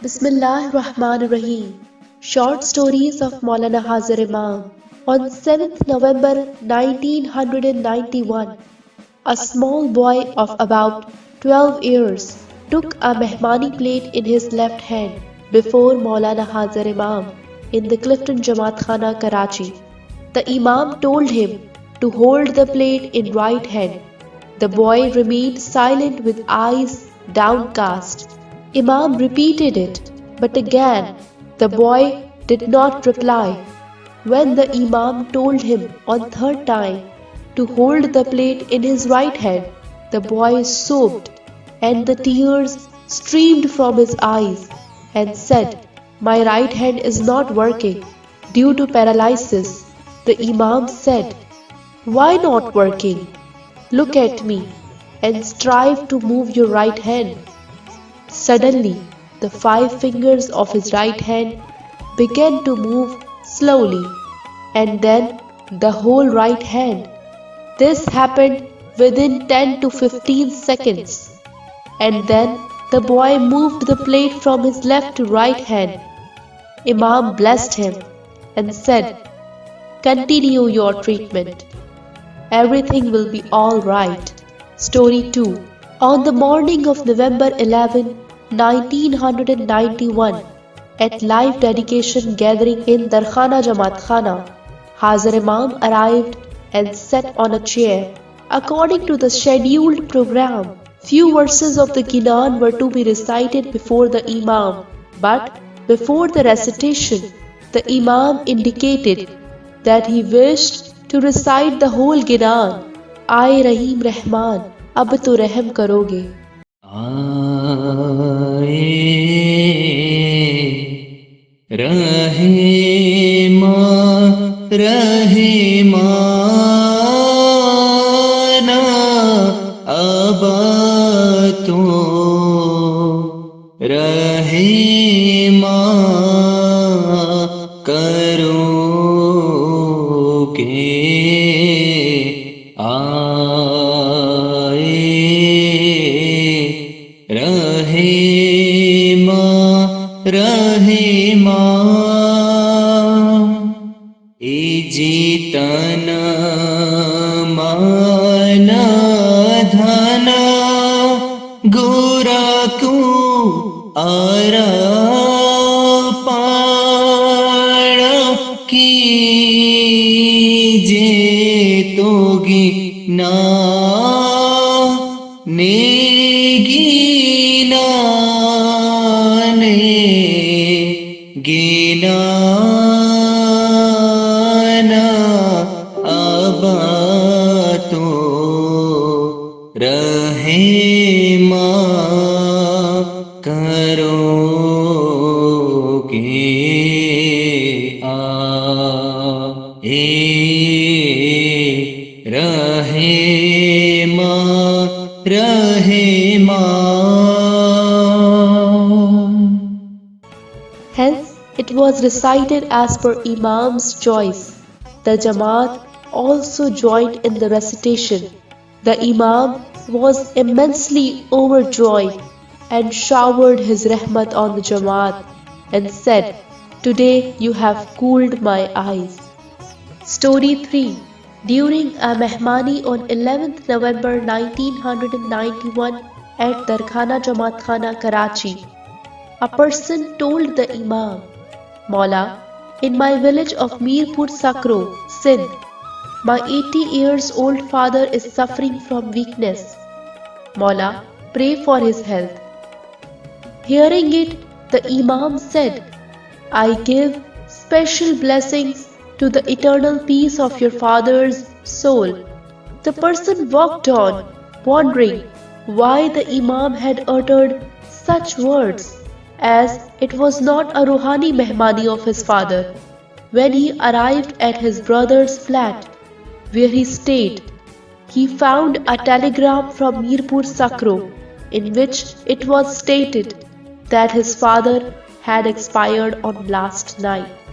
Bismillahir Rahmanir Rahim. Short Stories of Maulana Hazar Imam. On 7th November 1991, a small boy of about 12 years took a mehmani plate in his left hand before Maulana Hazar Imam in the Clifton Jamaat Khana, Karachi. The Imam told him to hold the plate in right hand. The boy remained silent with eyes downcast. Imam repeated it, but again the boy did not reply. When the Imam told him on third time to hold the plate in his right hand, the boy sobbed and the tears streamed from his eyes and said, "My right hand is not working due to paralysis." The Imam said, "Why not working? Look at me and strive to move your right hand." Suddenly, the 5 fingers of his right hand began to move slowly, and then the whole right hand. This happened within 10 to 15 seconds, and then the boy moved the plate from his left to right hand. Imam blessed him and said, "Continue your treatment. Everything will be all right." Story 2. On the morning of November 11, 1991, at live dedication gathering in Darkhana Jamaat Khana, Hazar Imam arrived and sat on a chair. According to the scheduled program, few verses of the Qinan were to be recited before the Imam, but before the recitation, the Imam indicated that he wished to recite the whole Qinan. "Aye Rahim Rahman, ab to rehm karoge." आए रहेमा रहेमाना अब तो रहेमा करोगे। रहेमा ए जीतन मान धन गोरा को आरा पाण की जे तोगी ना नेगीना गिनाना अब तो रहेमा करोगे। रहेमा रहेमा। Hence, it was recited as per Imam's choice. The Jamaat also joined in the recitation. The Imam was immensely overjoyed and showered his rahmat on the Jamaat and said, "Today you have cooled my eyes." Story 3. During a mehmani on 11th November 1991 at Darkhana Jamaat Khana, Karachi, a person told the Imam, "Maula, in my village of Mirpur Sakro, Sindh, my 80 years old father is suffering from weakness. Maula, pray for his health." Hearing it, the Imam said, "I give special blessings to the eternal peace of your father's soul." The person walked on, wondering why the Imam had uttered such words, as it was not a Ruhani mehmani of his father. When he arrived at his brother's flat, where he stayed, he found a telegram from Mirpur Sakro, in which it was stated that his father had expired on last night.